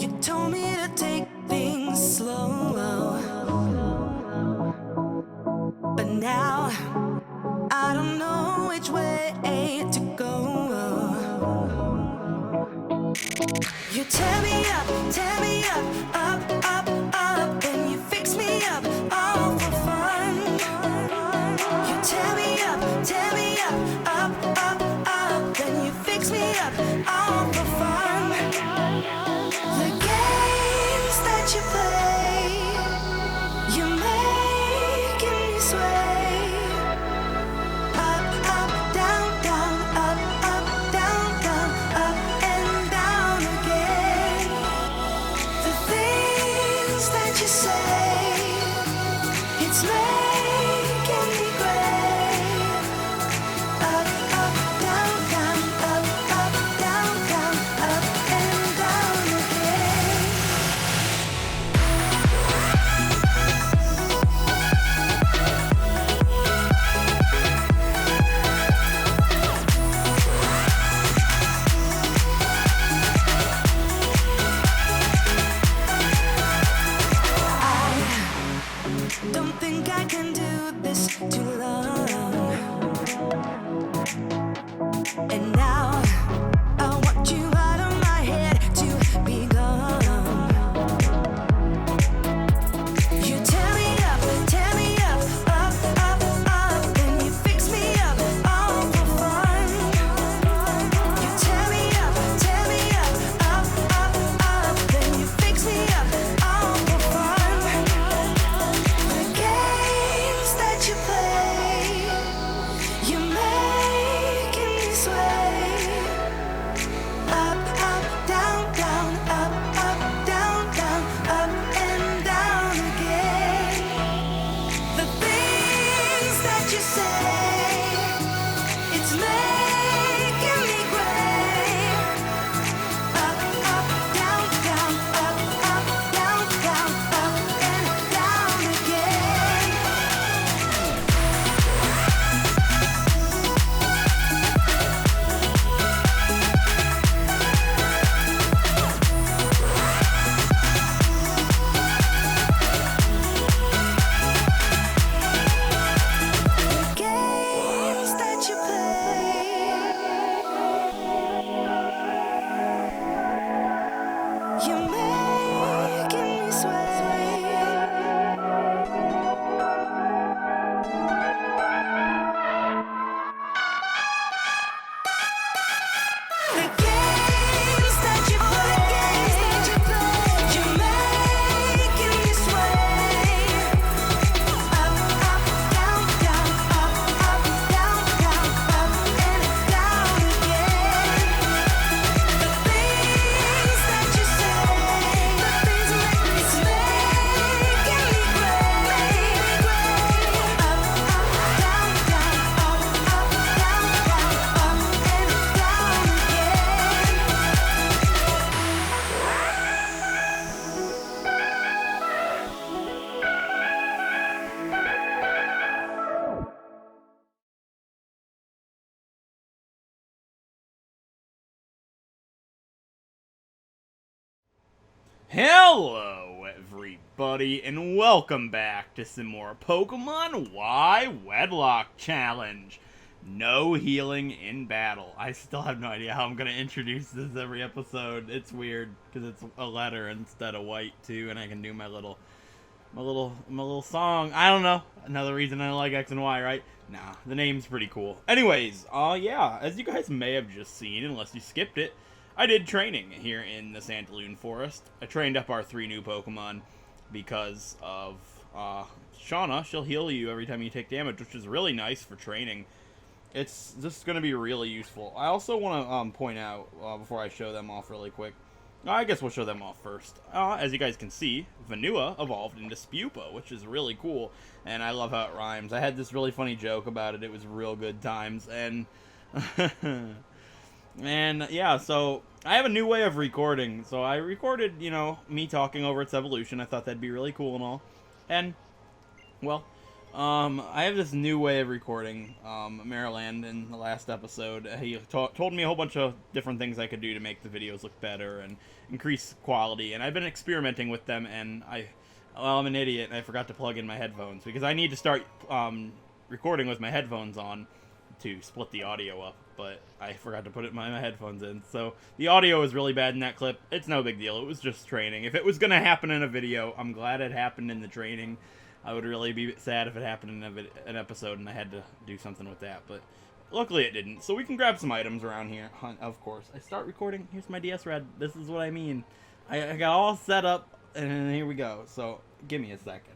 You told me to take things slow, but now I don't know which way to go. You tear me up, up, then you fix me up, all for fun. You tear me up, up, then you fix me up, all for fun. The games that you play, you're making me sway. Up, down, up, down, up and down again. The things that you say, it's making me gray. Up, down, up, down, up and down again. Don't think I can do this too long. And now I want you out of my head to be gone. You tear me up, up, then you fix me up, all for fun. You tear me up, up, then you fix me up, all for fun. The games that you play, you're making me sway. Up, down, up, down, up and down again. The things that you say, it's making me gray. Up, down, up, down, up and down again. The games that you play, you're making me sway. The games that you play, you're making me sway. Up, down, up, down, up and down again. The things that you say, it's making me gray. Up, down, up and down again. Hello, everybody, and welcome back to some more Pokemon Y Wedlock Challenge. No healing in battle. I still have no idea how I'm going to introduce this every episode. It's weird, because it's a letter instead of white, too, and I can do my little song. I don't know. Another reason I like X and Y, right? Nah, the name's pretty cool. Anyways, yeah, as you guys may have just seen, unless you skipped it, I did training here in the Santalune Forest. I trained up our 3 new Pokemon because of Shauna. She'll heal you every time you take damage, which is really nice for training. It's just going to be really useful. I also want to point out, before I show them off really quick, I guess we'll show them off first. As you guys can see, Vanua evolved into Spupa, which is really cool, and I love how it rhymes. I had this really funny joke about it. It was real good times, and and yeah, so I have a new way of recording. So I recorded, me talking over its evolution. I thought that'd be really cool and all. And, well, I have this new way of recording. Maryland in the last episode, he told me a whole bunch of different things I could do to make the videos look better and increase quality, and I've been experimenting with them, and I'm an idiot, and I forgot to plug in my headphones, because I need to start, recording with my headphones on to split the audio up, but I forgot to put my headphones in, so the audio is really bad in that clip. It's no big deal, it was just training. If it was gonna happen in a video, I'm glad it happened in the training. I would really be sad if it happened in an episode and I had to do something with that, but luckily it didn't. So we can grab some items around here, of course. I start recording, here's my DS Red, this is what I mean. I got all set up, and here we go, so give me a second.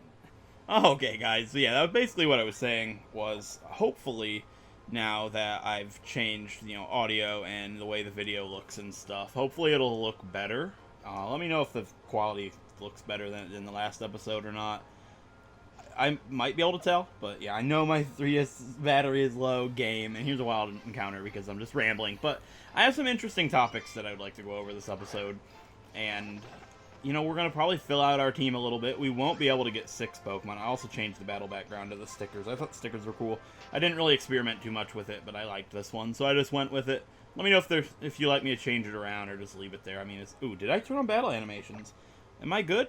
Okay, guys, so yeah, that was basically what I was saying, was hopefully now that I've changed, audio and the way the video looks and stuff, hopefully it'll look better. Let me know if the quality looks better than the last episode or not. I might be able to tell, but yeah, I know my 3DS battery is low game, and here's a wild encounter because I'm just rambling, but I have some interesting topics that I would like to go over this episode, and, we're going to probably fill out our team a little bit. We won't be able to get 6 Pokemon. I also changed the battle background to the stickers. I thought the stickers were cool. I didn't really experiment too much with it, but I liked this one, so I just went with it. Let me know if you like me to change it around or just leave it there. I mean, ooh, did I turn on battle animations? Am I good?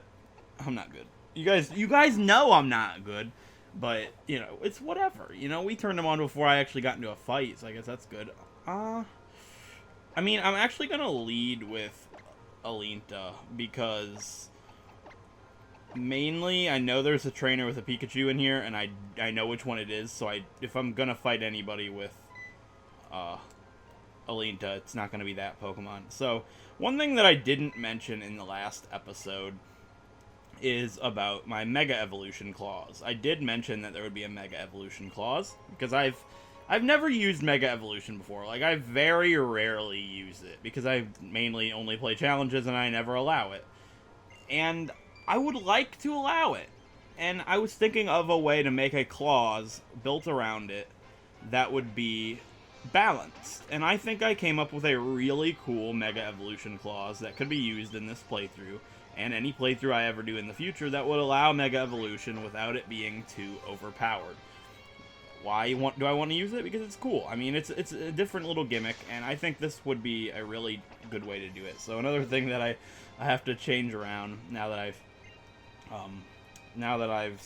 I'm not good. You guys know I'm not good, but, it's whatever. We turned them on before I actually got into a fight, so I guess that's good. I mean, I'm actually going to lead with Alinta, because mainly I know there's a trainer with a Pikachu in here, and I know which one it is, so if I'm going to fight anybody with Alinta, it's not going to be that Pokemon. So, one thing that I didn't mention in the last episode is about my Mega Evolution clause. I did mention that there would be a Mega Evolution clause, because I've never used Mega Evolution before. Like, I very rarely use it, because I mainly only play challenges and I never allow it. And I would like to allow it. And I was thinking of a way to make a clause built around it that would be balanced. And I think I came up with a really cool Mega Evolution clause that could be used in this playthrough, and any playthrough I ever do in the future, that would allow Mega Evolution without it being too overpowered. Why do I want to use it? Because it's cool. I mean, it's a different little gimmick, and I think this would be a really good way to do it. So another thing that I have to change around now that I've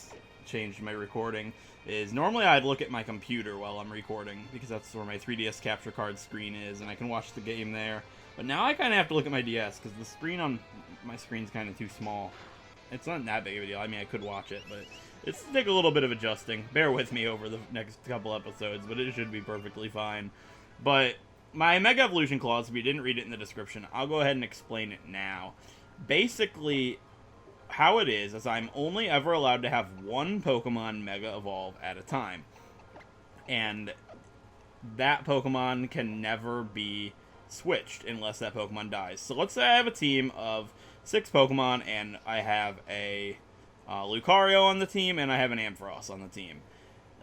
changed my recording is, normally I'd look at my computer while I'm recording, because that's where my 3DS capture card screen is, and I can watch the game there. But now I kind of have to look at my DS, because the screen on my screen's kind of too small. It's not that big of a deal. I mean, I could watch it, but it's take a little bit of adjusting. Bear with me over the next couple episodes, but it should be perfectly fine. But my Mega Evolution clause, if you didn't read it in the description, I'll go ahead and explain it now. Basically, how it is I'm only ever allowed to have one Pokemon Mega Evolve at a time. And that Pokemon can never be switched unless that Pokemon dies. So let's say I have a team of 6 Pokemon, and I have a Lucario on the team, and I have an Ampharos on the team.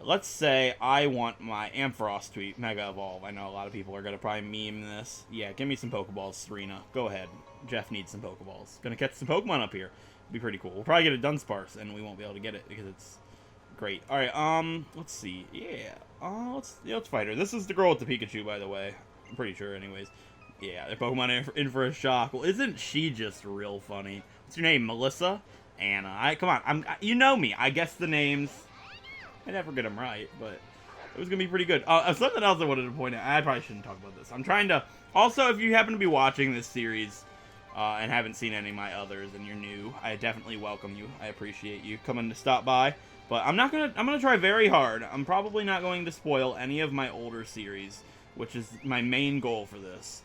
Let's say I want my Ampharos to Mega Evolve. I know a lot of people are going to probably meme this. Yeah, give me some Pokeballs, Serena. Go ahead. Jeff needs some Pokeballs. Gonna catch some Pokemon up here. Be pretty cool. We'll probably get a Dunsparce, and we won't be able to get it because it's great. Alright, let's see. Yeah. Let's fight her. This is the girl with the Pikachu, by the way. I'm pretty sure, anyways. Yeah, their Pokemon in for a shock. Well, isn't she just real funny? What's your name, Melissa? Anna. Come on. You know me. I guess the names. I never get them right, but it was gonna be pretty good. Something else I wanted to point out. I probably shouldn't talk about this. I'm trying to. Also, if you happen to be watching this series and haven't seen any of my others, and you're new, I definitely welcome you. I appreciate you coming to stop by. But I'm gonna try very hard. I'm probably not going to spoil any of my older series, which is my main goal for this.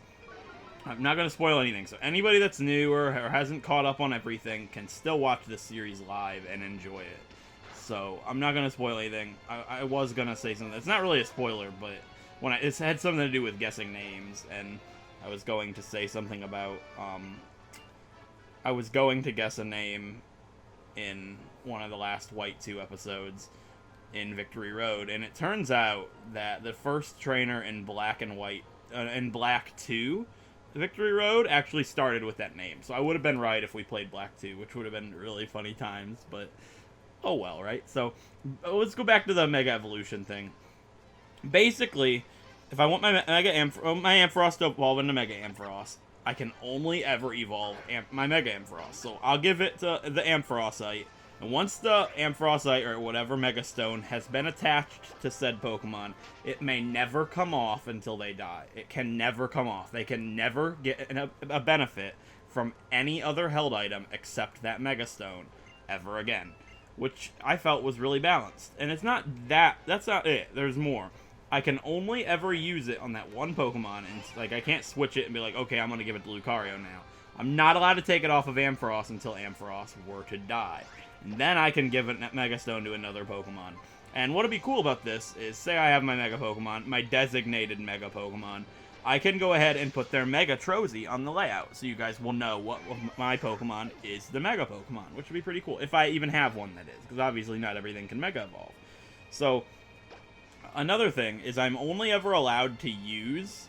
I'm not going to spoil anything, so anybody that's new or hasn't caught up on everything can still watch this series live and enjoy it. So, I'm not going to spoil anything. I was going to say something. It's not really a spoiler, but it had something to do with guessing names, and I was going to say something about, I was going to guess a name in one of the last White 2 episodes in Victory Road, and it turns out that the first trainer in Black and White, in Black 2, Victory Road, actually started with that name. So I would have been right if we played Black 2, which would have been really funny times, but oh well, right? So let's go back to the Mega Evolution thing. Basically, if I want my my Ampharos to evolve into Mega Ampharos, I can only ever evolve my Mega Ampharos. So I'll give it to the Amphorosite, and once the Amphorosite or whatever Mega Stone has been attached to said Pokemon, it may never come off until they die. It can never come off. They can never get a benefit from any other held item except that Mega Stone ever again, which I felt was really balanced. And it's not that's not it. There's more. I can only ever use it on that one Pokemon, and like I can't switch it and be like, okay, I'm gonna give it to Lucario now. I'm not allowed to take it off of Ampharos until Ampharos were to die. And then I can give a Mega Stone to another Pokemon. And what would be cool about this is, say I have my Mega Pokemon, my designated Mega Pokemon, I can go ahead and put their Mega Trozy on the layout, so you guys will know what my Pokemon is the Mega Pokemon, which would be pretty cool, if I even have one, that is, because obviously not everything can Mega Evolve. So another thing is I'm only ever allowed to use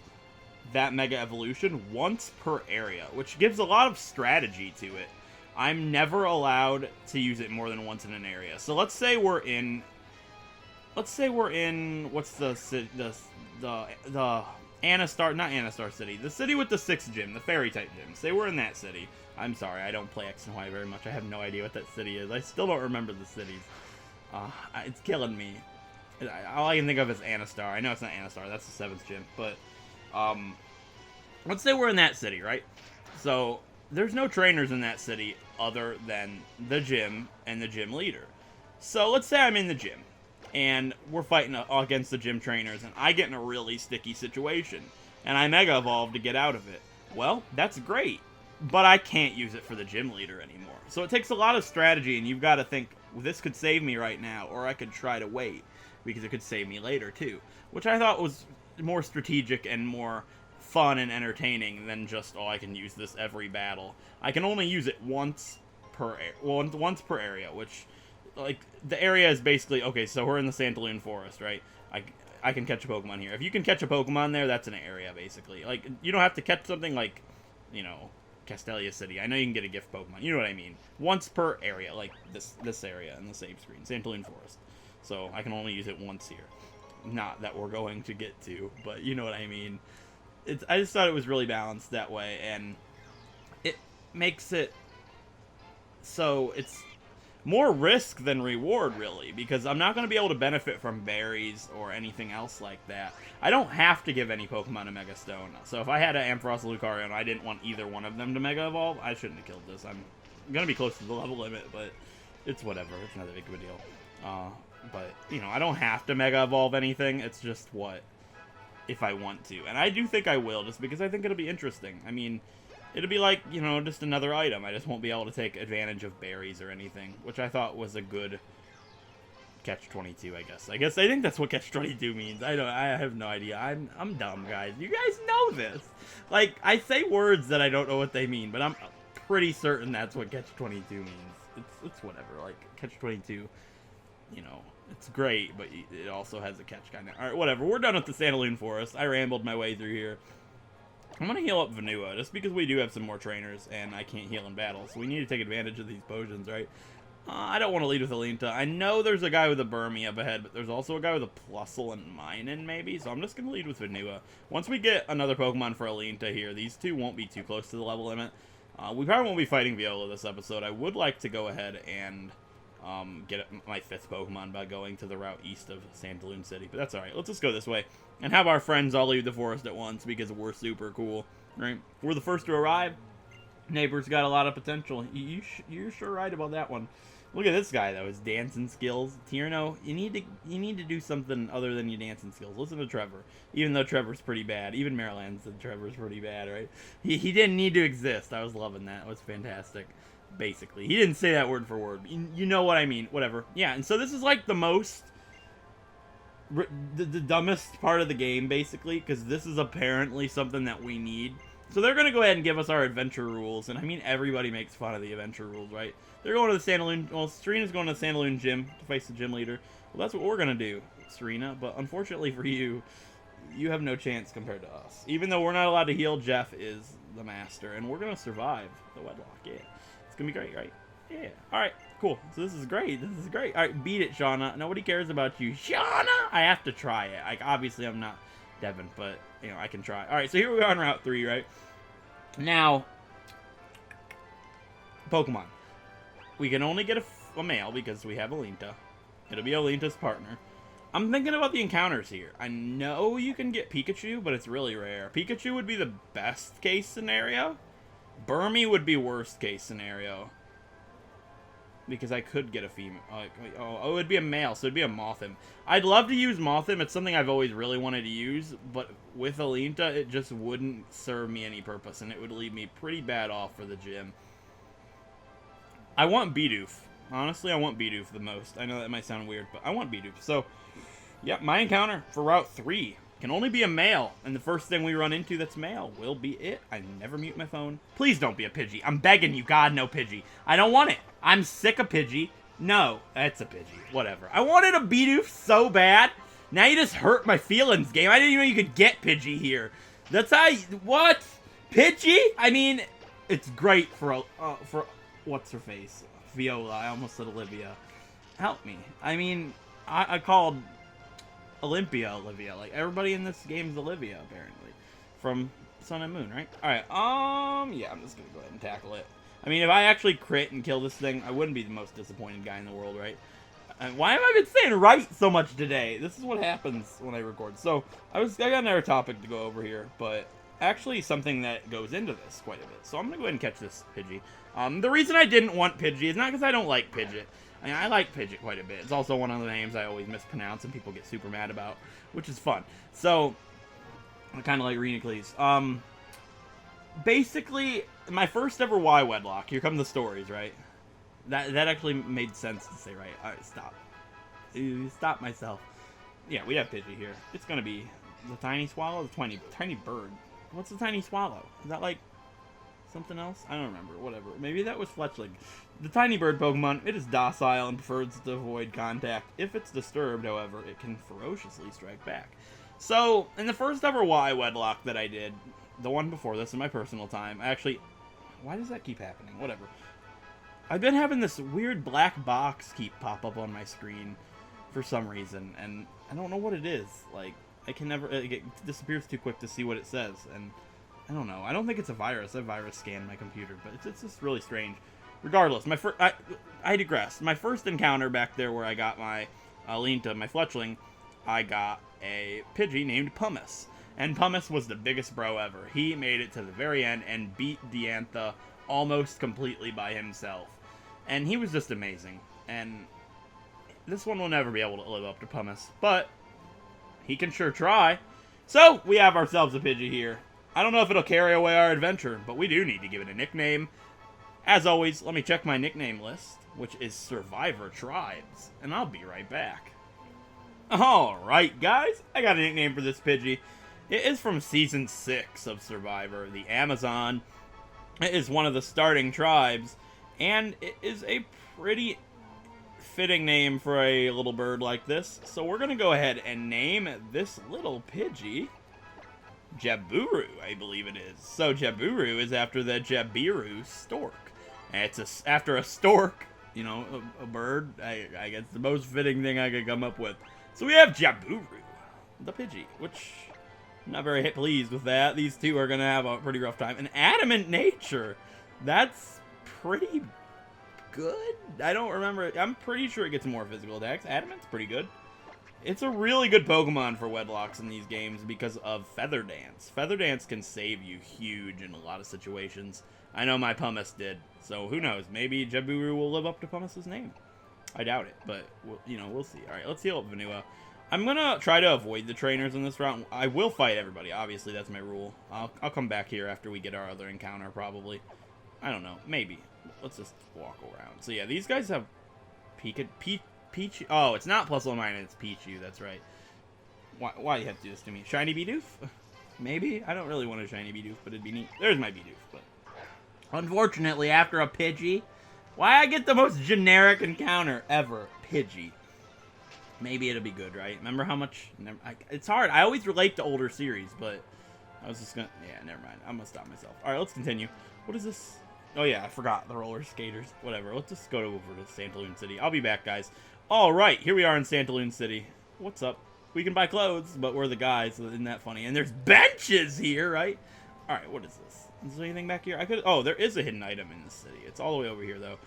that Mega Evolution once per area, which gives a lot of strategy to it. I'm never allowed to use it more than once in an area. So let's say we're in what's the Anastar, not Anastar City, the city with the 6th gym, the fairy type gym. Say we're in that city. I'm sorry, I don't play X and Y very much. I have no idea what that city is. I still don't remember the cities. It's killing me. All I can think of is Anastar. I know it's not Anastar, that's the 7th gym, but let's say we're in that city, right? So there's no trainers in that city other than the gym and the gym leader. So let's say I'm in the gym and we're fighting against the gym trainers, and I get in a really sticky situation and I Mega Evolve to get out of it. Well, that's great, but I can't use it for the gym leader anymore. So it takes a lot of strategy, and you've got to think, well, this could save me right now, or I could try to wait, because it could save me later too, which I thought was more strategic and more fun and entertaining than just, oh, I can use this every battle. I can only use it once per area, which, like, the area is basically, okay, so we're in the Santalune Forest, right? I can catch a Pokemon here. If you can catch a Pokemon there, that's an area, basically. Like, you don't have to catch something like, you know, Castelia City. I know you can get a gift Pokemon. You know what I mean. Once per area, like this area in the save screen, Santalune Forest. So I can only use it once here. Not that we're going to get to, but you know what I mean. I just thought it was really balanced that way, and it makes it so it's more risk than reward, really, because I'm not going to be able to benefit from berries or anything else like that. I don't have to give any Pokemon a Mega Stone. So if I had an Ampharos or Lucario and I didn't want either one of them to Mega Evolve, I shouldn't have killed this. I'm going to be close to the level limit, but it's whatever. It's not that big of a deal. But, you know, I don't have to Mega Evolve anything. It's just if I want to. And I do think I will, just because I think it'll be interesting. I mean, it'll be like, you know, just another item. I just won't be able to take advantage of berries or anything, which I thought was a good catch-22, I guess. I think that's what catch-22 means. I have no idea. I'm dumb, guys. You guys know this. Like, I say words that I don't know what they mean, but I'm pretty certain that's what catch-22 means. It's whatever. Like, catch-22, you know, it's great, but it also has a catch kind of. Alright, whatever. We're done with the Santalune Forest. I rambled my way through here. I'm going to heal up Vanua, just because we do have some more trainers, and I can't heal in battle, so we need to take advantage of these potions, right? I don't want to lead with Alinta. I know there's a guy with a Burmy up ahead, but there's also a guy with a Plusle and Minun, maybe, so I'm just going to lead with Vanua. Once we get another Pokemon for Alinta here, these two won't be too close to the level limit. We probably won't be fighting Viola this episode. I would like to go ahead and get my 5th Pokemon by going to the route east of Santalune City, but that's alright. Let's just go this way and have our friends all leave the forest at once, because we're super cool, right? We're the first to arrive. Neighbor's got a lot of potential. You're sure right about that one. Look at this guy, though, his dancing skills. Tierno, you need to do something other than your dancing skills. Listen to Trevor. Even though Trevor's pretty bad. Even Maryland said Trevor's pretty bad, right? He didn't need to exist. I was loving that. It was fantastic. Basically. He didn't say that word for word. You know what I mean. Whatever. Yeah, and so this is like the most... the dumbest part of the game, basically, because this is apparently something that we need. So they're going to go ahead and give us our adventure rules, and I mean, everybody makes fun of the adventure rules, right? They're going to the Santalune... Well, Serena's going to the Santalune gym to face the gym leader. Well, that's what we're going to do, Serena, but unfortunately for you, you have no chance compared to us. Even though we're not allowed to heal, Jeff is the master, and we're going to survive the wedlock, yeah. It's going to be great, right? Yeah. Alright, cool. So this is great. This is great. Alright, beat it, Shauna. Nobody cares about you. Shauna! I have to try it. Like, obviously I'm not Devin, but, you know, I can try. Alright, so here we are on Route 3, right? Now, Pokemon. We can only get a male because we have Alinta. It'll be Alinta's partner. I'm thinking about the encounters here. I know you can get Pikachu, but it's really rare. Pikachu would be the best case scenario. Burmy would be worst case scenario. Because I could get a female. Oh, it would be a male, so it'd be a Mothim. I'd love to use Mothim. It's something I've always really wanted to use, but with Alinta, it just wouldn't serve me any purpose, and it would leave me pretty bad off for the gym. I want Bidoof. Honestly, I want Bidoof the most. I know that might sound weird, but I want Bidoof. So, yeah, my encounter for Route 3 can only be a male, and the first thing we run into that's male will be it. I never mute my phone. Please don't be a Pidgey. I'm begging you, God, no Pidgey. I don't want it. I'm sick of Pidgey. No, that's a Pidgey. Whatever. I wanted a Bidoof so bad. Now you just hurt my feelings, game. I didn't even know you could get Pidgey here. That's how you... What? Pidgey? I mean, it's great for what's her face? Viola. I almost said Olivia. Help me. I mean, I called Olympia Olivia. Like, everybody in this game is Olivia, apparently. From Sun and Moon, right? Alright, yeah, I'm just gonna go ahead and tackle it. I mean, if I actually crit and kill this thing, I wouldn't be the most disappointed guy in the world, right? Why have I been saying right so much today? This is what happens when I record. So, I got another topic to go over here, but actually something that goes into this quite a bit. So I'm gonna go ahead and catch this Pidgey. The reason I didn't want Pidgey is not because I don't like Pidgeot. I mean, I like Pidgeot quite a bit. It's also one of the names I always mispronounce and people get super mad about, which is fun. So, I kind of like Renacles. Basically, my first ever Y wedlock. Here come the stories, right? That actually made sense to say, right? Alright, stop. Stop myself. Yeah, we have Pidgey here. It's gonna be the tiny swallow, the tiny bird. What's the tiny swallow? Is that like something else? I don't remember. Whatever. Maybe that was Fletchling. The tiny bird Pokemon, it is docile and prefers to avoid contact. If it's disturbed, however, it can ferociously strike back. So, in the first ever Y wedlock that I did, the one before this in my personal time, why does that keep happening? Whatever. I've been having this weird black box keep pop up on my screen for some reason, and I don't know what it is. Like, I can never, it disappears too quick to see what it says, and I don't know. I don't think it's a virus. I virus scanned my computer, but it's just really strange. Regardless, I digress. My first encounter back there where I got my Alinta, my Fletchling, I got a Pidgey named Pumice. And Pumice was the biggest bro ever. He made it to the very end and beat Diantha almost completely by himself. And he was just amazing. And this one will never be able to live up to Pumice, but he can sure try. So, we have ourselves a Pidgey here. I don't know if it'll carry away our adventure, but we do need to give it a nickname. As always, let me check my nickname list, which is Survivor Tribes, and I'll be right back. Alright, guys, I got a nickname for this Pidgey. It is from Season 6 of Survivor, the Amazon. It is one of the starting tribes, and it is a pretty fitting name for a little bird like this. So we're going to go ahead and name this little Pidgey Jaburu, I believe it is. So Jaburu is after the Jabiru stork. And it's after a stork, you know, a bird. I guess the most fitting thing I could come up with. So we have Jaburu, the Pidgey, which I'm not very pleased with that. These two are going to have a pretty rough time. And Adamant Nature, that's pretty good. I don't remember. I'm pretty sure it gets more physical attacks. Adamant's pretty good. It's a really good Pokemon for wedlocks in these games because of Feather Dance. Feather Dance can save you huge in a lot of situations. I know my Pumice did, so who knows? Maybe Jaburu will live up to Pumice's name. I doubt it, but we'll see. All right, let's heal up Vanua. I'm gonna try to avoid the trainers in this round. I will fight everybody. Obviously, that's my rule. I'll come back here after we get our other encounter, probably. I don't know. Maybe. Let's just walk around. So yeah, these guys have Pichu. Oh, it's not plus or minus, it's Pichu. That's right. Why you have to do this to me? Shiny Bidoof? Maybe? I don't really want a shiny Bidoof, but it'd be neat. There's my Bidoof, but unfortunately, after a Pidgey, why I get the most generic encounter ever? Pidgey. Maybe it'll be good, right? Remember how much... it's hard. I always relate to older series, but I was just gonna... Yeah, never mind. I'm gonna stop myself. Alright, let's continue. What is this? Oh yeah, I forgot the roller skaters. Whatever. Let's just go over to Santalune City. I'll be back, guys. All right, here we are in Santalune City. What's up? We can buy clothes, but we're the guys. So isn't that funny? And there's benches here, right? All right, what is this? Is there anything back here? I could. Oh, there is a hidden item in the city. It's all the way over here, though.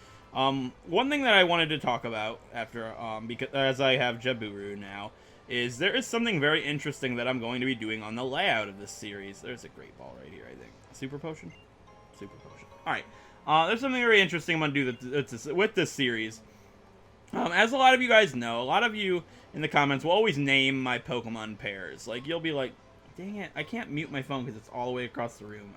One thing that I wanted to talk about after, because as I have Jaburu now, is there is something very interesting that I'm going to be doing on the layout of this series. There's a great ball right here, I think. Super potion? Super potion. Alright. There's something very interesting I'm going to do with this series. As a lot of you guys know, a lot of you in the comments will always name my Pokemon pairs. Like, you'll be like, dang it, I can't mute my phone because it's all the way across the room.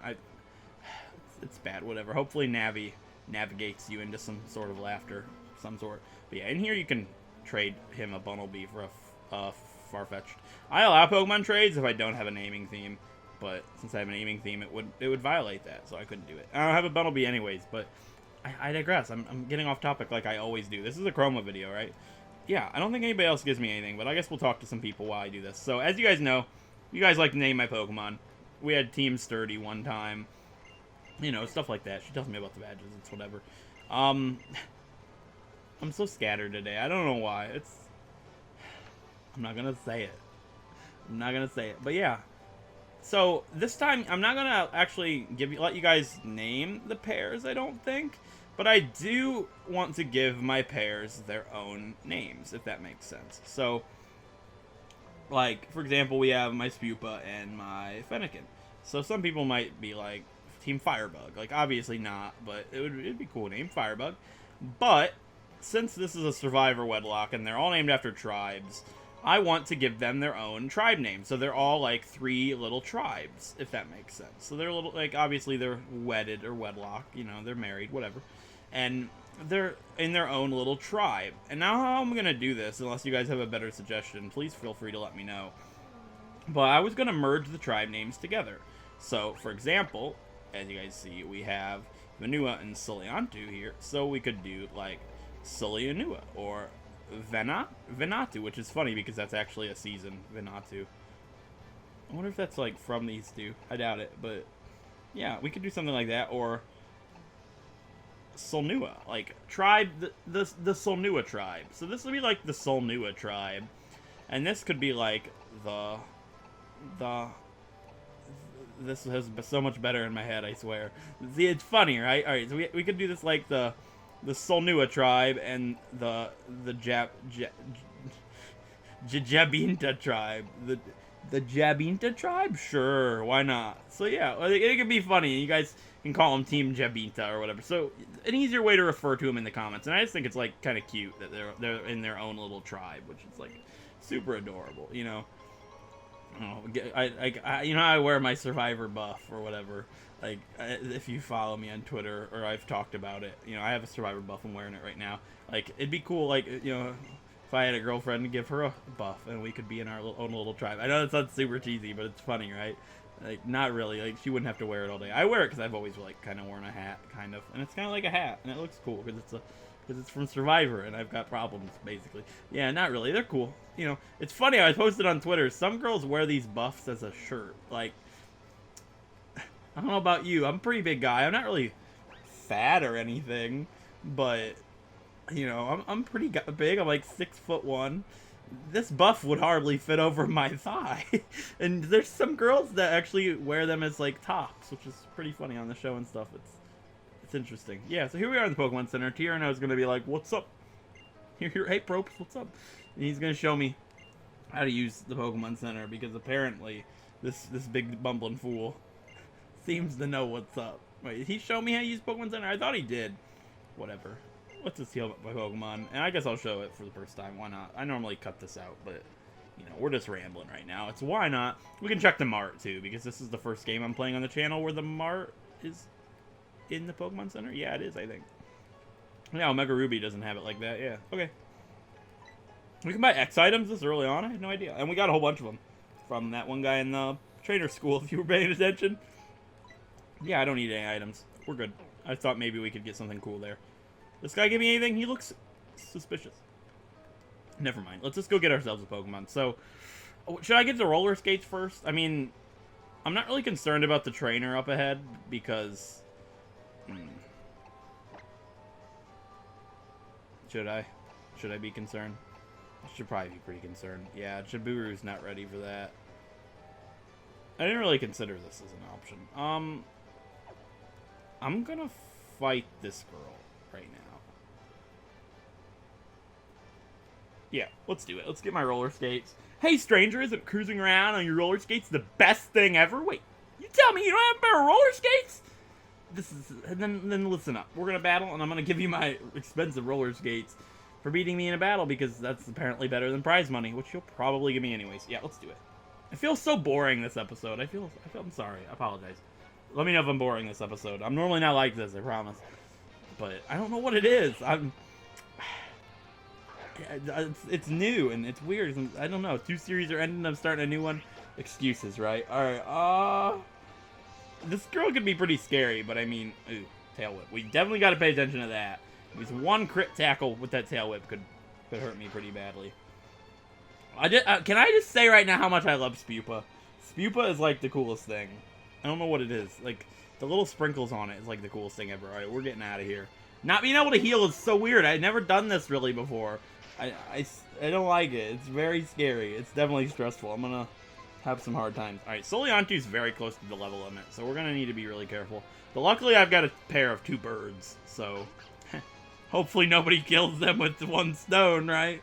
It's bad, whatever. Hopefully Navi navigates you into some sort of laughter, some sort. But yeah, in here you can trade him a Bunnelby for a Farfetch'd. I allow Pokemon trades if I don't have a naming theme, but since I have a naming theme, it would violate that, so I couldn't do it. I don't have a Bunnelby anyways, but I digress. I'm getting off topic like I always do. This is a Kroma video, right? Yeah, I don't think anybody else gives me anything, but I guess we'll talk to some people while I do this. So, as you guys know, you guys like to name my Pokemon. We had Team Sturdy one time. You know, stuff like that. She tells me about the badges. It's whatever. I'm so scattered today. I don't know why. I'm not gonna say it. I'm not gonna say it. But yeah. So, this time, I'm not gonna actually let you guys name the pairs, I don't think. But I do want to give my pairs their own names, if that makes sense. So, like, for example, we have my Spupa and my Fennekin. So, some people might be like, Team Firebug. Like, obviously not, but it'd be a cool name, Firebug. But, since this is a Survivor Wedlock, and they're all named after tribes, I want to give them their own tribe name. So they're all, like, 3 little tribes, if that makes sense. So they're little, like, obviously they're wedded or wedlock, you know, they're married, whatever. And they're in their own little tribe. And now how I'm going to do this, unless you guys have a better suggestion, please feel free to let me know. But I was going to merge the tribe names together. So, for example, as you guys see, we have Vanua and Ciliantu here. So we could do, like, Cilianua or Venatu, which is funny because that's actually a season, Venatu. I wonder if that's, like, from these two. I doubt it, but yeah, we could do something like that. Or Solnua, like, tribe, the Solnua tribe. So this would be, like, the Solnua tribe. And this could be, like, this has so much better in my head, I swear. See, it's funny, right? Alright, so we could do this, like, the Solnua tribe and the Jabinta tribe. The Jabinta tribe? Sure, why not? So yeah, it could be funny. You guys can call them Team Jabinta or whatever. So an easier way to refer to them in the comments. And I just think it's, like, kind of cute that they're in their own little tribe, which is, like, super adorable, you know? Oh, you know, I wear my Survivor buff or whatever. Like, if you follow me on Twitter or I've talked about it, you know, I have a Survivor buff. I'm wearing it right now. Like, it'd be cool, like, you know, if I had a girlfriend to give her a buff and we could be in our own little tribe. I know that sounds super cheesy, but it's funny, right? Like, not really. Like, she wouldn't have to wear it all day. I wear it because I've always, like, kind of worn a hat, kind of. And it's kind of like a hat, and it looks cool because it's from Survivor, and I've got problems, basically. Yeah, not really. They're cool. You know, it's funny. I posted on Twitter. Some girls wear these buffs as a shirt. Like, I don't know about you. I'm a pretty big guy. I'm not really fat or anything, but, you know, I'm pretty big. I'm like 6'1". This buff would hardly fit over my thigh. And there's some girls that actually wear them as, like, tops, which is pretty funny on the show and stuff. It's interesting. Yeah, so here we are in the Pokemon Center. Tierno is going to be like, what's up? Here, hey, Propes, what's up? And he's going to show me how to use the Pokemon Center, because apparently this big bumbling fool seems to know what's up. Wait, did he show me how to use Pokemon Center? I thought he did. Whatever. Let's just heal my Pokemon, and I guess I'll show it for the first time. Why not? I normally cut this out, but, you know, we're just rambling right now. It's why not. We can check the Mart, too, because this is the first game I'm playing on the channel where the Mart is in the Pokemon Center? Yeah, it is, I think. Yeah, Omega Ruby doesn't have it like that. Yeah, okay. We can buy X items this early on? I had no idea. And we got a whole bunch of them from that one guy in the trainer school, if you were paying attention. Yeah, I don't need any items. We're good. I thought maybe we could get something cool there. This guy give me anything? He looks suspicious. Never mind. Let's just go get ourselves a Pokemon. So, should I get the roller skates first? I mean, I'm not really concerned about the trainer up ahead because Should I? Should I be concerned? I should probably be pretty concerned. Yeah, Jaburu's not ready for that. I didn't really consider this as an option. I'm gonna fight this girl right now. Yeah, let's do it. Let's get my roller skates. Hey, stranger, isn't cruising around on your roller skates the best thing ever? Wait, you tell me you don't have a pair of roller skates? This is, and then listen up. We're gonna battle, and I'm gonna give you my expensive roller skates for beating me in a battle, because that's apparently better than prize money, which you'll probably give me anyways. Yeah, let's do it. I feel so boring this episode. I'm sorry. I apologize. Let me know if I'm boring this episode. I'm normally not like this, I promise. But I don't know what it is. It's new and it's weird. I don't know. 2 series are ending. I'm starting a new one. Excuses, right? All right. This girl could be pretty scary, but I mean, ooh, tail whip. We definitely got to pay attention to that. Because one crit tackle with that tail whip could hurt me pretty badly. Can I just say right now how much I love Spupa? Spupa is like the coolest thing. I don't know what it is. Like, the little sprinkles on it is like the coolest thing ever. Alright, we're getting out of here. Not being able to heal is so weird. I've never done this really before. I don't like it. It's very scary. It's definitely stressful. I'm gonna have some hard times. Alright, Soliantu is very close to the level limit, so we're gonna need to be really careful. But luckily I've got a pair of 2 birds, so hopefully nobody kills them with 1 stone, right?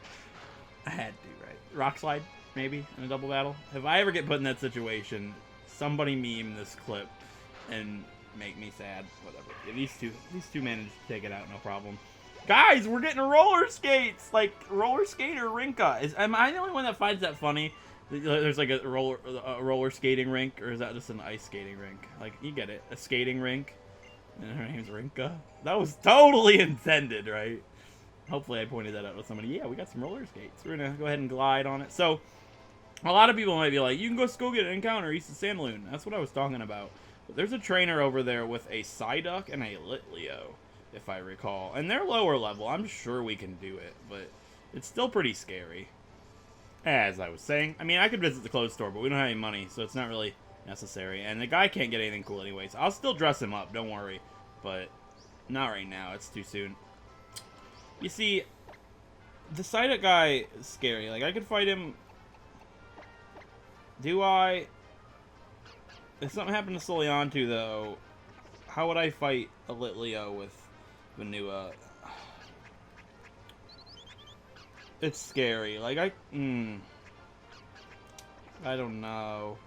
I had to, right? Rock slide, maybe, in a double battle. If I ever get put in that situation, somebody meme this clip and make me sad. Whatever. Yeah, these two managed to take it out, no problem. Guys, we're getting roller skates! Like, roller skater Rinka. Am I the only one that finds that funny? There's like a roller skating rink, or is that just an ice skating rink? Like, you get it. A skating rink. And her name's Rinka. That was totally intended, right? Hopefully I pointed that out to somebody. Yeah, we got some roller skates. We're gonna go ahead and glide on it. So, a lot of people might be like, you can go get an encounter east of Santalune. That's what I was talking about. But there's a trainer over there with a Psyduck and a Litleo, if I recall. And they're lower level. I'm sure we can do it, but it's still pretty scary. As I was saying, I mean, I could visit the clothes store, but we don't have any money, so it's not really necessary. And the guy can't get anything cool anyways. I'll still dress him up, don't worry. But not right now. It's too soon. You see, the Psyduck guy is scary. Like, I could fight him. Do I? If something happened to Soliantu, though, how would I fight a Litleo with Vanua? It's scary. Like, I don't know.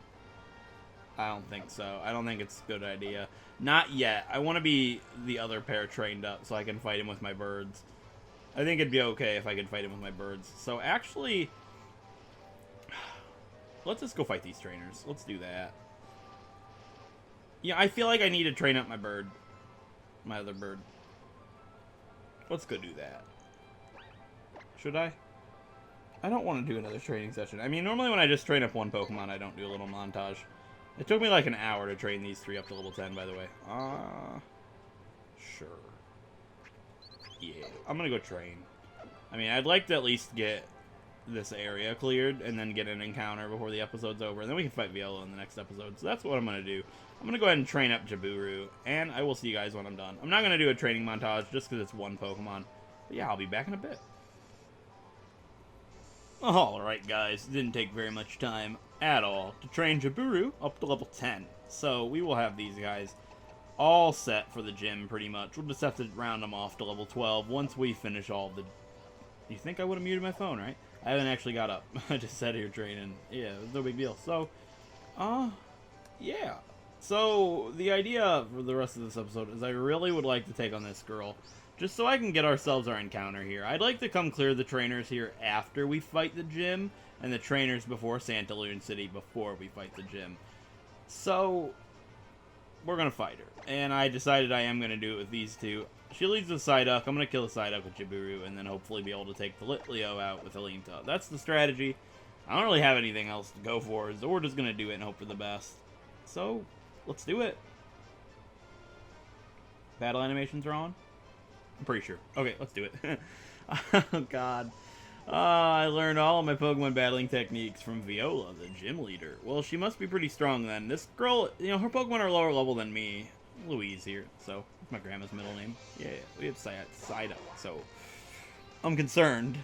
I don't think so. I don't think it's a good idea. Not yet. I want to be the other pair trained up so I can fight him with my birds. I think it'd be okay if I could fight him with my birds. So, actually, let's just go fight these trainers. Let's do that. Yeah, I feel like I need to train up my bird. My other bird. Let's go do that. Should I? I don't want to do another training session. I mean, normally when I just train up one Pokemon, I don't do a little montage. It took me like an hour to train these 3 up to level 10, by the way. Sure. Yeah, I'm gonna go train. I mean, I'd like to at least get this area cleared and then get an encounter before the episode's over. And then we can fight Violo in the next episode. So that's what I'm gonna do. I'm gonna go ahead and train up Jaburu, and I will see you guys when I'm done. I'm not gonna do a training montage just because it's one Pokemon. But yeah, I'll be back in a bit. Alright guys, it didn't take very much time at all to train Jaburu up to level 10. So we will have these guys all set for the gym pretty much. We'll just have to round them off to level 12 once we finish all the... You think I would have muted my phone, right? I haven't actually got up. I just sat here training. Yeah, it was no big deal. So, yeah. So, the idea for the rest of this episode is I really would like to take on this girl. Just so I can get ourselves our encounter here. I'd like to come clear the trainers here after we fight the gym, and the trainers before Santalune City before we fight the gym. So, we're going to fight her. And I decided I am going to do it with these two. She leads the Psyduck. I'm going to kill the Psyduck with Jaburu, and then hopefully be able to take the Litleo out with Alinta. That's the strategy. I don't really have anything else to go for. Zorda's going to do it and hope for the best. So, let's do it. Battle animations are on? I'm pretty sure. Okay, let's do it. Oh, God. I learned all of my Pokemon battling techniques from Viola, the gym leader. Well, she must be pretty strong then. This girl, you know, her Pokemon are lower level than me. Louise here, so that's my grandma's middle name. Yeah, we have Psyduck, so I'm concerned.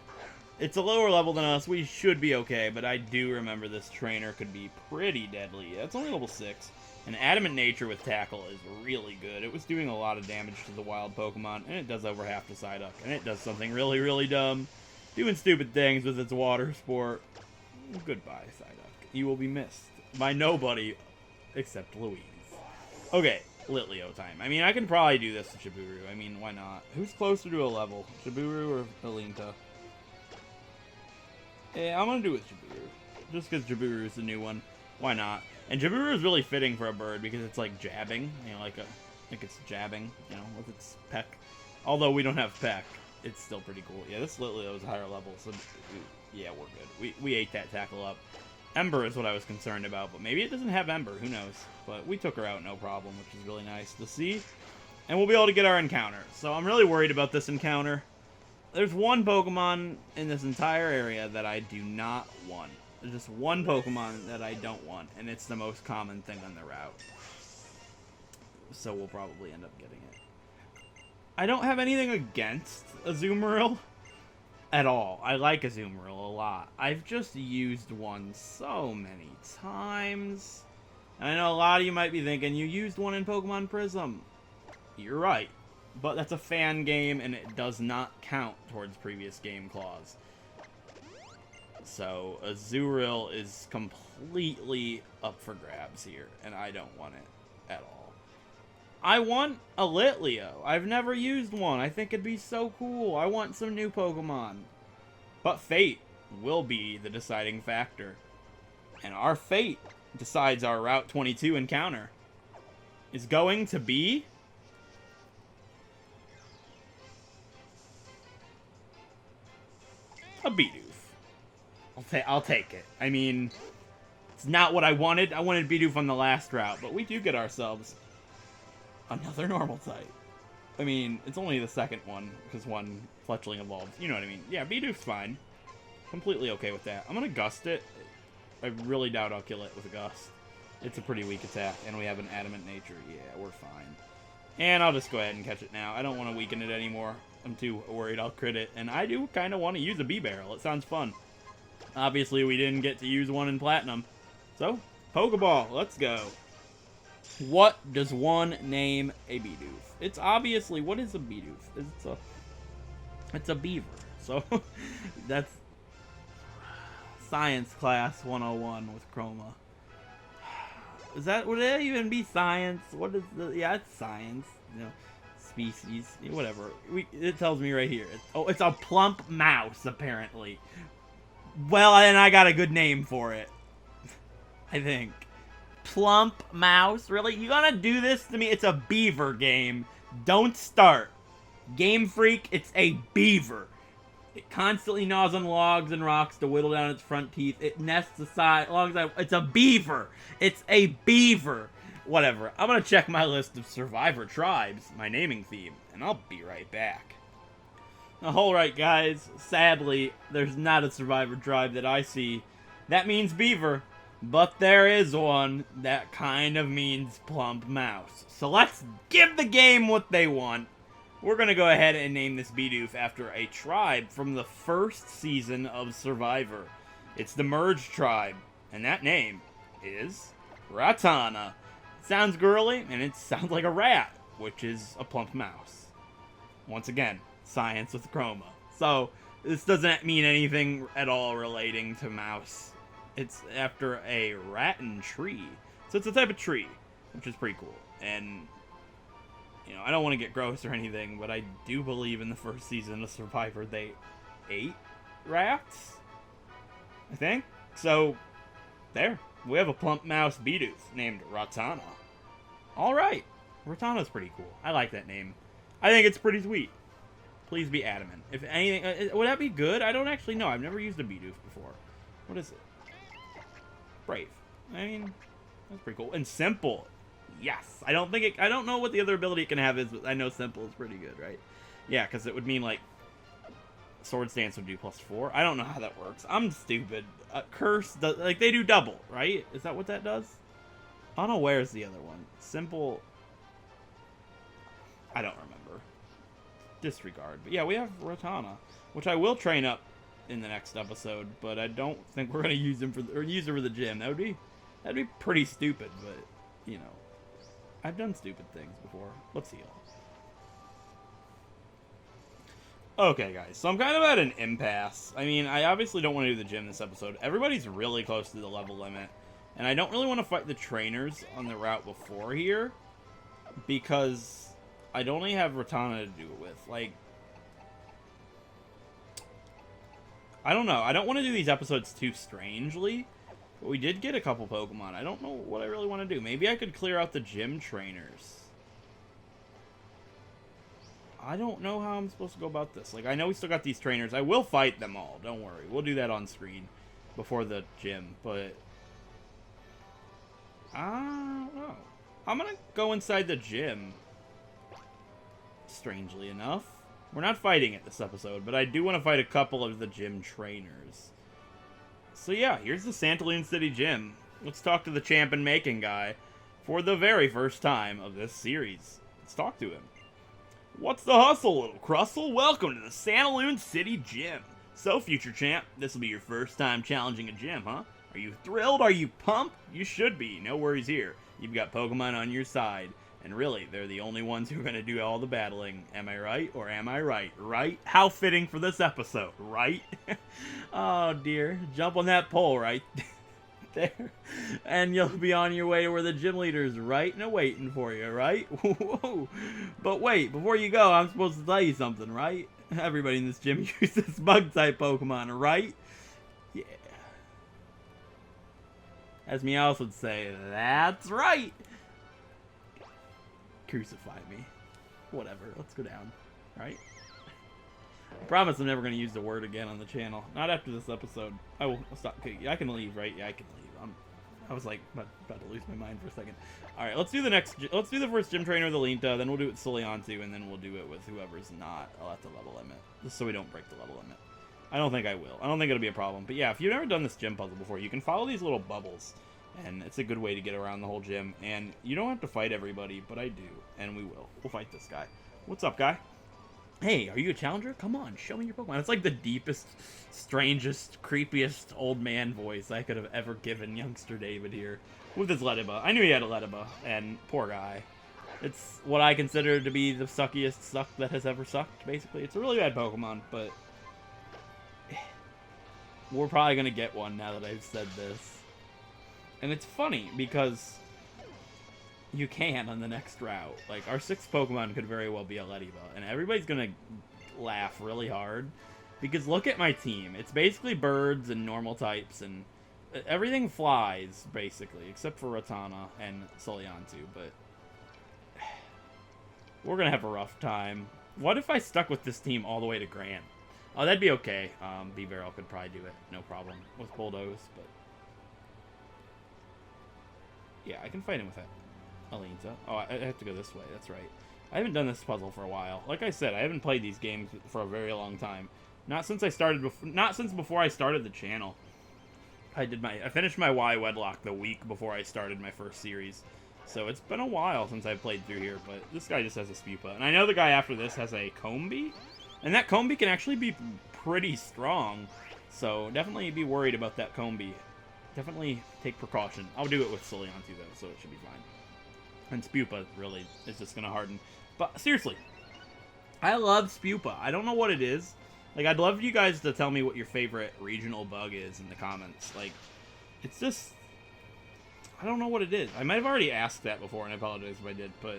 It's a lower level than us. We should be okay, but I do remember this trainer could be pretty deadly. It's only level 6. And Adamant Nature with Tackle is really good. It was doing a lot of damage to the wild Pokemon, and it does over half to Psyduck. And it does something really, really dumb. Doing stupid things with its water sport. Goodbye, Psyduck. You will be missed by nobody except Louise. Okay, Litleo time. I mean, I can probably do this to Chiburu. I mean, why not? Who's closer to a level? Chiburu or Alinta? Yeah, I'm gonna do it with Chiburu. Just because Chiburu is the new one. Why not? And Chiburu is really fitting for a bird because it's like jabbing. You know, like it's jabbing, you know, with its peck. Although we don't have peck, it's still pretty cool. Yeah, this Litleo is a higher level, so yeah, we're good. We ate that tackle up. Ember is what I was concerned about, but maybe it doesn't have Ember. Who knows? But we took her out no problem, which is really nice to see. And we'll be able to get our encounter. So I'm really worried about this encounter. There's one Pokemon in this entire area that I do not want. There's just one Pokemon that I don't want, and it's the most common thing on the route. So we'll probably end up getting it. I don't have anything against Azumarill at all. I like Azumarill a lot. I've just used one so many times. And I know a lot of you might be thinking, you used one in Pokemon Prism. You're right. But that's a fan game, and it does not count towards previous game clause. So, Azurill is completely up for grabs here, and I don't want it at all. I want a Litleo. I've never used one. I think it'd be so cool. I want some new Pokemon. But fate will be the deciding factor. And our fate decides our Route 22 encounter is going to be a Bidoof. I'll take it. I mean, it's not what I wanted. I wanted Bidoof on the last route, but we do get ourselves another normal type. I mean, it's only the second one, because one Fletchling evolves. You know what I mean? Yeah, Bidoof's fine. Completely okay with that. I'm going to Gust it. I really doubt I'll kill it with a Gust. It's a pretty weak attack, and we have an Adamant Nature. Yeah, we're fine. And I'll just go ahead and catch it now. I don't want to weaken it anymore. I'm too worried I'll crit it. And I do kind of want to use a B-Barrel. It sounds fun. Obviously, we didn't get to use one in Platinum. So, Pokeball, let's go. What does one name a Bidoof? It's obviously, what is a Bidoof? It's a beaver. So, that's Science Class 101 with Kroma. Would that even be science? What is yeah, it's science. You know, species, whatever. It tells me right here. It's a plump mouse, apparently. Well, and I got a good name for it. I think. Plump mouse? Really? You gonna do this to me? It's a beaver game. Don't start. Game Freak, it's a beaver. It constantly gnaws on logs and rocks to whittle down its front teeth. It nests aside. It's a beaver. It's a beaver. Whatever. I'm gonna check my list of survivor tribes, my naming theme, and I'll be right back. Alright guys, sadly, there's not a survivor tribe that I see that means beaver, but there is one that kind of means plump mouse. So let's give the game what they want. We're gonna go ahead and name this Bidoof after a tribe from the first season of Survivor. It's the Merge tribe, and that name is Ratta-Tat-Tana. It sounds girly, and it sounds like a rat, which is a plump mouse. Once again, science with Kroma. So, this doesn't mean anything at all relating to mouse. It's after a rattan tree. So it's a type of tree, which is pretty cool. And, you know, I don't want to get gross or anything, but I do believe in the first season of Survivor they ate rats, I think. So, there. We have a plump mouse Bidoof named Ratta-Tana. Alright. Rattana's pretty cool. I like that name. I think it's pretty sweet. Please be adamant. If anything, would that be good? I don't actually know. I've never used a Bidoof before. What is it? Brave. I mean, that's pretty cool. And simple. Yes. I don't know what the other ability it can have is, but I know simple is pretty good, right? Yeah, because it would mean, like, Sword Stance would do +4. I don't know how that works. I'm stupid. Curse, does, like, they do double, right? Is that what that does? I don't know where's the other one. Simple. I don't remember. disregard. But yeah, we have Rattana, which I will train up in the next episode, but I don't think we're gonna use him use her for the gym. That'd be pretty stupid, but you know, I've done stupid things before. Let's heal. Okay, guys, so I'm kind of at an impasse. I mean, I obviously don't want to do the gym this episode. Everybody's really close to the level limit, and I don't really want to fight the trainers on the route before here, because I'd only have Rattana to do it with. Like, I don't know. I don't want to do these episodes too strangely, but we did get a couple Pokemon. I don't know what I really want to do. Maybe I could clear out the gym trainers. I don't know how I'm supposed to go about this. Like, I know we still got these trainers. I will fight them all. Don't worry. We'll do that on screen before the gym. But I don't know. I'm going to go inside the gym. Strangely enough. We're not fighting it this episode, but I do want to fight a couple of the gym trainers. So yeah, here's the Santalune City gym. Let's talk to the champ and making guy for the very first time of this series. Let's talk to him. What's the hustle, little Crustle? Welcome to the Santalune City gym. So, future champ, this will be your first time challenging a gym, huh? Are you thrilled? Are you pumped? You should be. No worries here. You've got Pokemon on your side. And really, they're the only ones who are going to do all the battling. Am I right or am I right? Right? How fitting for this episode, right? Oh, dear. Jump on that pole right there. And you'll be on your way to where the gym leader's right and waiting for you, right? Whoa. But wait, before you go, I'm supposed to tell you something, right? Everybody in this gym uses bug-type Pokemon, right? Yeah. As Meowth would say, that's right! Crucify me. Whatever, let's go down, right? I promise I'm never going to use the word again on the channel. Not after this episode. I will stop. I can leave, right? Yeah, I can leave. I was like about to lose my mind for a second. All right, let's do the first gym trainer with Alinta, then we'll do it with Soliantu, and then we'll do it with whoever's not at the level limit, just so we don't break the level limit. I don't think I will. I don't think it'll be a problem. But yeah, if you've never done this gym puzzle before, you can follow these little bubbles, and it's a good way to get around the whole gym. And you don't have to fight everybody, but I do, and we will. We'll fight this guy. What's up, guy? Hey, are you a challenger? Come on, show me your Pokemon. It's like the deepest, strangest, creepiest old man voice I could have ever given youngster David here. With his Lettiba. I knew he had a Lettiba, and poor guy. It's what I consider to be the suckiest suck that has ever sucked, basically. It's a really bad Pokemon, but we're probably going to get one now that I've said this. And it's funny, because you can on the next route. Like, our 6th Pokemon could very well be a Lettiba, and everybody's gonna laugh really hard, because look at my team. It's basically birds and normal types, and everything flies, basically, except for Rattana and Soliantu, but we're gonna have a rough time. What if I stuck with this team all the way to Grant? Oh, that'd be okay. B-Barrel could probably do it, no problem, with Bulldoze, but yeah, I can fight him with that. Alinta. Oh, I have to go this way. That's right. I haven't done this puzzle for a while. Like I said, I haven't played these games for a very long time. Not since before I started the channel. I finished my Y Wedlock the week before I started my first series. So it's been a while since I've played through here, but this guy just has a Spupa. And I know the guy after this has a Combee. And that Combee can actually be pretty strong. So definitely be worried about that Combee. Definitely take precaution. I'll do it with Soliantu though, so it should be fine. And Spupa really is just going to harden. But seriously, I love Spupa. I don't know what it is. Like, I'd love you guys to tell me what your favorite regional bug is in the comments. Like, it's just, I don't know what it is. I might have already asked that before, and I apologize if I did, but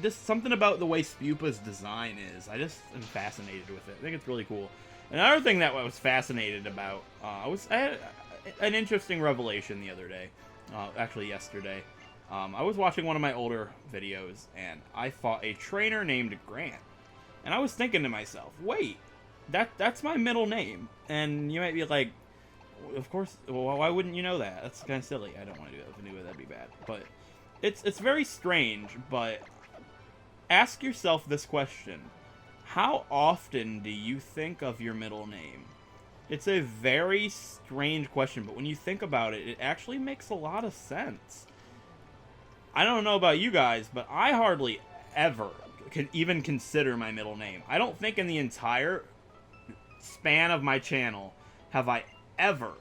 just something about the way Spupa's design is. I just am fascinated with it. I think it's really cool. Another thing that I was fascinated about, I had an interesting revelation the other day. Actually, yesterday. I was watching one of my older videos, and I fought a trainer named Grant. And I was thinking to myself, wait, that's my middle name. And you might be like, of course, well, why wouldn't you know that? That's kind of silly. I don't want to do that. If I knew it, that'd be bad. But it's very strange, but ask yourself this question. How often do you think of your middle name? It's a very strange question, but when you think about it, it actually makes a lot of sense. I don't know about you guys, but I hardly ever can even consider my middle name. I don't think in the entire span of my channel have I ever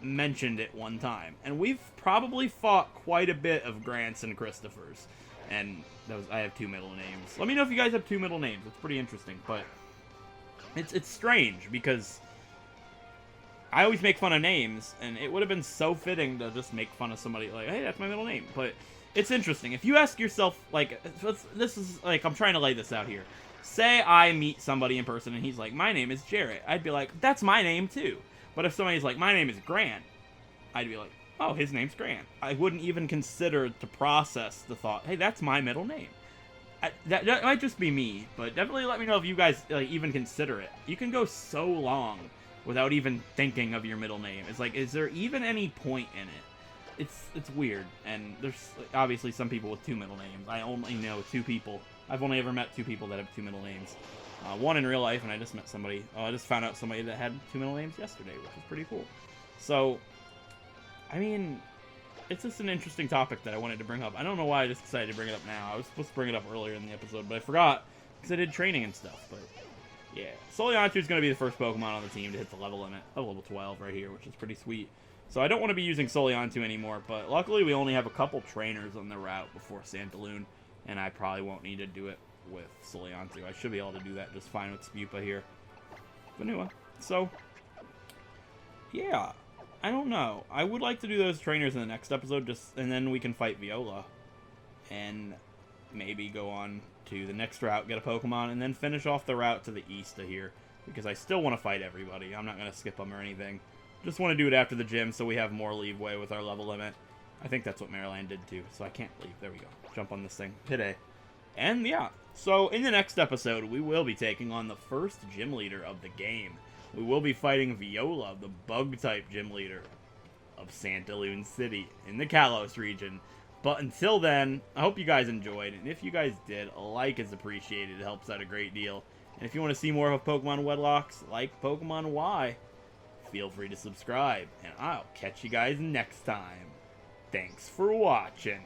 mentioned it one time. And we've probably fought quite a bit of Grants and Christophers. And I have 2 middle names. Let me know if you guys have 2 middle names. It's pretty interesting, but it's strange because I always make fun of names, and it would have been so fitting to just make fun of somebody like, hey, that's my middle name. But it's interesting. If you ask yourself, like, this is, like, I'm trying to lay this out here. Say I meet somebody in person, and he's like, my name is Jarrett. I'd be like, that's my name, too. But if somebody's like, my name is Grant, I'd be like, oh, his name's Grant. I wouldn't even consider to process the thought, hey, that's my middle name. That might just be me, but definitely let me know if you guys even consider it. You can go so long without even thinking of your middle name. It's like, is there even any point in it? It's weird, and there's obviously some people with 2 middle names. I only know 2 people. I've only ever met 2 people that have 2 middle names. One in real life, and I just met somebody. I just found out somebody that had 2 middle names yesterday, which is pretty cool. So, I mean, it's just an interesting topic that I wanted to bring up. I don't know why I just decided to bring it up now. I was supposed to bring it up earlier in the episode, but I forgot because I did training and stuff. But yeah, Soliantu is going to be the first Pokemon on the team to hit the level limit of level 12 right here, which is pretty sweet. So I don't want to be using Soliantu anymore, but luckily we only have a couple trainers on the route before Santalune, and I probably won't need to do it with Soliantu. I should be able to do that just fine with Spupa here. But anyway, so yeah, I don't know. I would like to do those trainers in the next episode, and then we can fight Viola, and maybe go on to the next route, get a Pokemon, and then finish off the route to the east of here, because I still want to fight everybody. I'm not going to skip them or anything. Just want to do it after the gym so we have more leeway with our level limit. I think that's what Maryland did too, so I can't leave. There we go. Jump on this thing. Hit A. And yeah, so in the next episode, we will be taking on the first gym leader of the game. We will be fighting Viola, the bug-type gym leader of Santalune City in the KALOS region. But until then, I hope you guys enjoyed, and if you guys did, a like is appreciated. It helps out a great deal. And if you want to see more of Pokemon Wedlocks, like Pokemon Y, feel free to subscribe, and I'll catch you guys next time. Thanks for watching.